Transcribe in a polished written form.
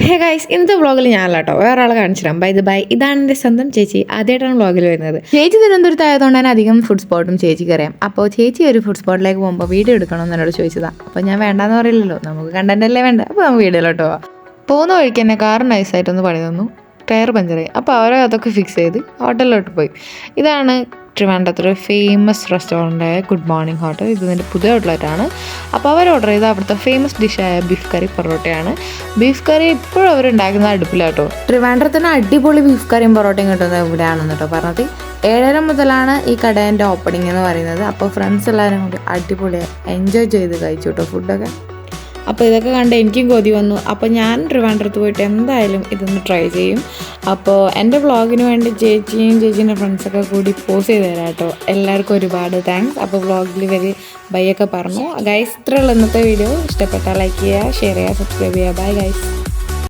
Hey guys, ഇന്നത്തെ വ്ളോഗിൽ ഞാനല്ല കേട്ടോ, വേറെ ആളെ കാണിച്ചിടാം. ബൈ ഇതാണ് എൻ്റെ സ്വന്തം ചേച്ചി. ആദ്യമായിട്ടാണ് വ്ളോഗിൽ വരുന്നത്. ചേച്ചി തിരുവനന്തപുരത്തായതുകൊണ്ട് തന്നെ അധികം ഫുഡ് സ്പോട്ടും ചേച്ചിക്ക് അറിയാം. അപ്പോൾ ചേച്ചി ഒരു ഫുഡ് സ്പോട്ടിലേക്ക് പോകുമ്പോൾ വീഡിയോ എടുക്കണമെന്ന് എന്നോട് ചോദിച്ചതാണ്. അപ്പോൾ ഞാൻ വേണ്ടാന്ന് പറയില്ലല്ലോ, നമുക്ക് കണ്ടന്റ് അല്ലേ വേണ്ട. അപ്പോൾ നമുക്ക് വീഡിയോയിലോട്ട് പോവാം. പോകുന്ന വഴിക്ക് തന്നെ കാർ നൈസായിട്ടൊന്ന് പണി തന്നു, ടയർ പഞ്ചറായി. അപ്പോൾ അവരെ അതൊക്കെ ഫിക്സ് ചെയ്ത് ഹോട്ടലിലോട്ട് പോയി. ഇതാണ് ട്രിവാൻഡ്രത്തൊരു ഫേമസ് റെസ്റ്റോറൻ്റായ ഗുഡ് മോർണിംഗ് ഹോട്ടൽ. ഇതിൻ്റെ പുതിയ ഔട്ട്ലെറ്റാണ്. അപ്പോൾ അവർ ഓർഡർ ചെയ്ത അവിടുത്തെ ഫേമസ് ഡിഷായ ബീഫ് കറി പൊറോട്ടയാണ്. ബീഫ് കറി ഇപ്പോഴും അവർ ഉണ്ടാക്കുന്ന അടുപ്പിലാട്ടോ. ട്രിവാൻഡ്രത്തിന് അടിപൊളി ബീഫ് കറിയും പൊറോട്ടയും കിട്ടുന്നത് ഇവിടെയാണെന്ന് കേട്ടോ പറഞ്ഞത്. 7:30 മുതലാണ് ഈ കടേൻ്റെ ഓപ്പണിംഗ് എന്ന് പറയുന്നത്. അപ്പോൾ ഫ്രണ്ട്സ് എല്ലാവരും കൂടി അടിപൊളിയായി എൻജോയ് ചെയ്ത് കഴിച്ചു കേട്ടോ ഫുഡൊക്കെ. അപ്പോൾ ഇതൊക്കെ കണ്ട് എനിക്കും കൊതി വന്നു. അപ്പോൾ ഞാൻ ട്രിവാൻഡ്രത്ത് പോയിട്ട് എന്തായാലും ഇതൊന്ന് ട്രൈ ചെയ്യും. അപ്പോൾ എൻ്റെ വ്ളോഗിന് വേണ്ടി ചേച്ചീൻ്റെ ഫ്രണ്ട്സൊക്കെ കൂടി പോസ്റ്റ് ചെയ്ത് തരാം കേട്ടോ. എല്ലാവർക്കും ഒരുപാട് താങ്ക്സ്. അപ്പോൾ വ്ളോഗിൽ വരെ ബൈയൊക്കെ പറഞ്ഞു. ഗൈസ്, ഇത്രയുള്ള ഇന്നത്തെ വീഡിയോ. ഇഷ്ടപ്പെട്ടാൽ ലൈക്ക് ചെയ്യുക, ഷെയർ ചെയ്യുക, സബ്സ്ക്രൈബ് ചെയ്യുക. Bye guys.